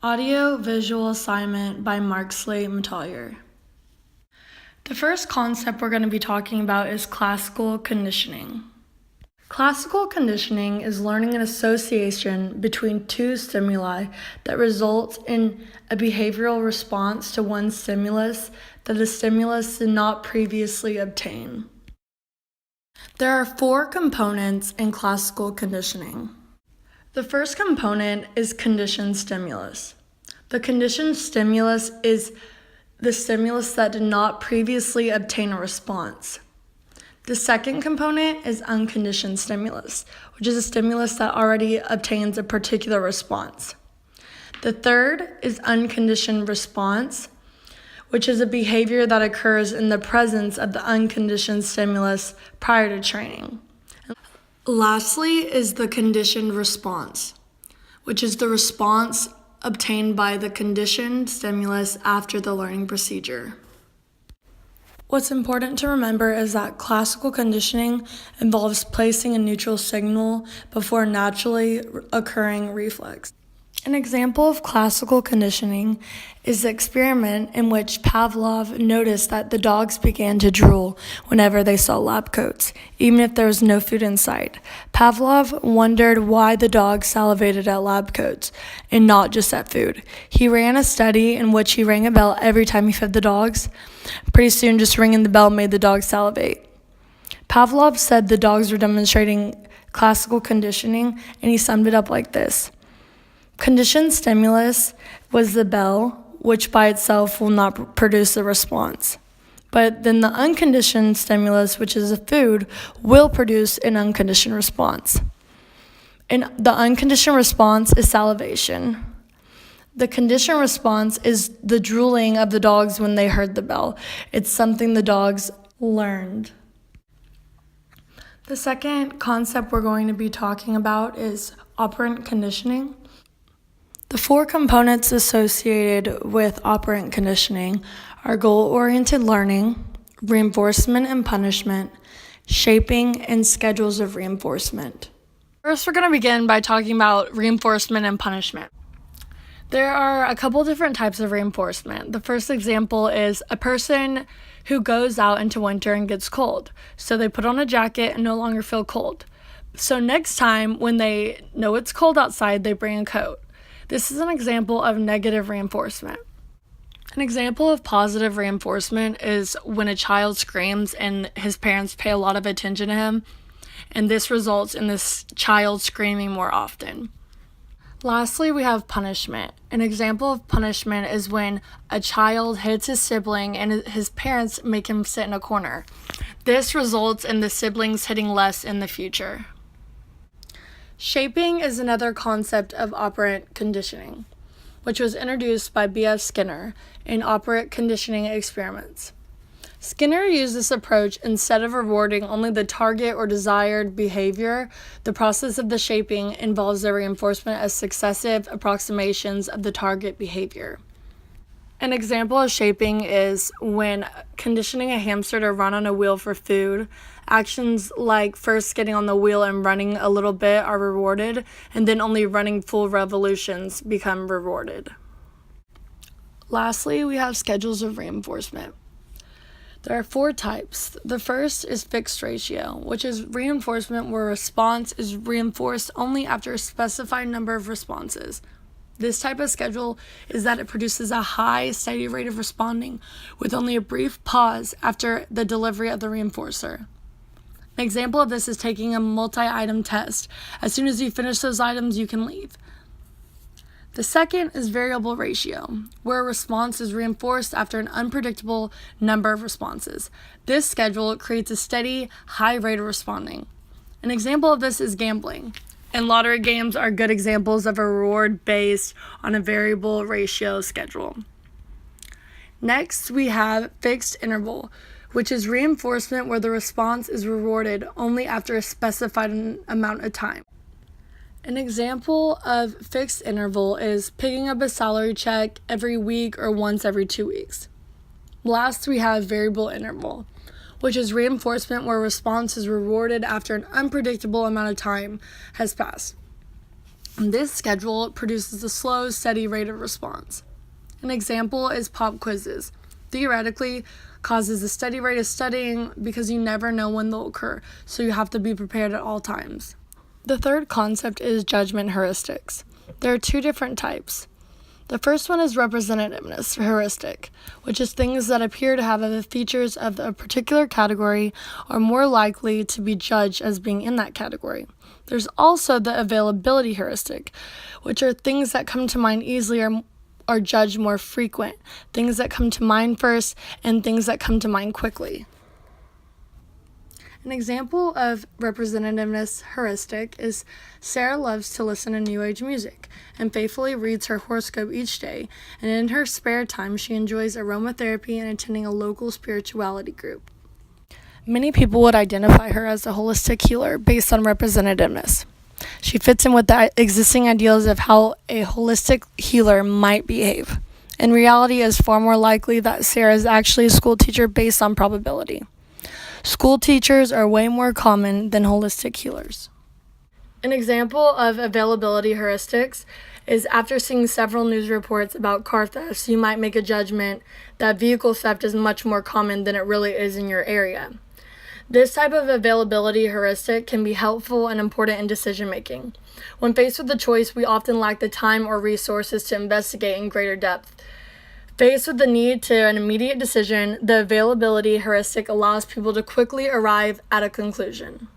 Audio-visual assignment by Marxli mettauer. The first concept we're going to be talking about is classical conditioning. Classical conditioning is learning an association between two stimuli that results in a behavioral response to one stimulus that the stimulus did not previously obtain. There are four components in classical conditioning. The first component is conditioned stimulus. The conditioned stimulus is the stimulus that did not previously obtain a response. The second component is unconditioned stimulus, which is a stimulus that already obtains a particular response. The third is unconditioned response, which is a behavior that occurs in the presence of the unconditioned stimulus prior to training. Lastly is the conditioned response, which is the response obtained by the conditioned stimulus after the learning procedure. What's important to remember is that classical conditioning involves placing a neutral signal before naturally occurring reflex. An example of classical conditioning is the experiment in which Pavlov noticed that the dogs began to drool whenever they saw lab coats, even if there was no food in sight. Pavlov wondered why the dogs salivated at lab coats and not just at food. He ran a study in which he rang a bell every time he fed the dogs. Pretty soon, just ringing the bell made the dogs salivate. Pavlov said the dogs were demonstrating classical conditioning, and he summed it up like this. Conditioned stimulus was the bell, which by itself will not produce a response. But then the unconditioned stimulus, which is the food, will produce an unconditioned response. And the unconditioned response is salivation. The conditioned response is the drooling of the dogs when they heard the bell. It's something the dogs learned. The second concept we're going to be talking about is operant conditioning. The four components associated with operant conditioning are goal-oriented learning, reinforcement and punishment, shaping, and schedules of reinforcement. First, we're going to begin by talking about reinforcement and punishment. There are a couple different types of reinforcement. The first example is a person who goes out into winter and gets cold. So they put on a jacket and no longer feel cold. So next time when they know it's cold outside, they bring a coat. This is an example of negative reinforcement. An example of positive reinforcement is when a child screams and his parents pay a lot of attention to him, and this results in this child screaming more often. Lastly, we have punishment. An example of punishment is when a child hits his sibling and his parents make him sit in a corner. This results in the siblings hitting less in the future. Shaping is another concept of operant conditioning, which was introduced by B.F. Skinner in operant conditioning experiments. Skinner used this approach instead of rewarding only the target or desired behavior. The process of the shaping involves the reinforcement as successive approximations of the target behavior. An example of shaping is when conditioning a hamster to run on a wheel for food. Actions like first getting on the wheel and running a little bit are rewarded, and then only running full revolutions become rewarded. Lastly, we have schedules of reinforcement. There are four types. The first is fixed ratio, which is reinforcement where a response is reinforced only after a specified number of responses. This type of schedule is that it produces a high, steady rate of responding with only a brief pause after the delivery of the reinforcer. An example of this is taking a multi-item test. As soon as you finish those items, you can leave. The second is variable ratio, where a response is reinforced after an unpredictable number of responses. This schedule creates a steady, high rate of responding. An example of this is gambling. And lottery games are good examples of a reward based on a variable ratio schedule. Next, we have fixed interval, which is reinforcement where the response is rewarded only after a specified amount of time. An example of fixed interval is picking up a salary check every week or once every 2 weeks. Last, we have variable interval, which is reinforcement where response is rewarded after an unpredictable amount of time has passed. This schedule produces a slow, steady rate of response. An example is pop quizzes. Theoretically, causes a steady rate of studying because you never know when they'll occur, so you have to be prepared at all times. The third concept is judgment heuristics. There are two different types. The first one is representativeness heuristic, which is things that appear to have the features of a particular category are more likely to be judged as being in that category. There's also the availability heuristic, which are things that come to mind easily or are judged more frequent, things that come to mind first and things that come to mind quickly. An example of representativeness heuristic is Sarah loves to listen to New Age music and faithfully reads her horoscope each day, and in her spare time she enjoys aromatherapy and attending a local spirituality group. Many people would identify her as a holistic healer based on representativeness. She fits in with the existing ideals of how a holistic healer might behave. In reality, it is far more likely that Sarah is actually a school teacher based on probability. School teachers are way more common than holistic healers. An example of availability heuristics is after seeing several news reports about car thefts, you might make a judgment that vehicle theft is much more common than it really is in your area. This type of availability heuristic can be helpful and important in decision making. When faced with a choice, we often lack the time or resources to investigate in greater depth. Faced with the need to an immediate decision, the availability heuristic allows people to quickly arrive at a conclusion.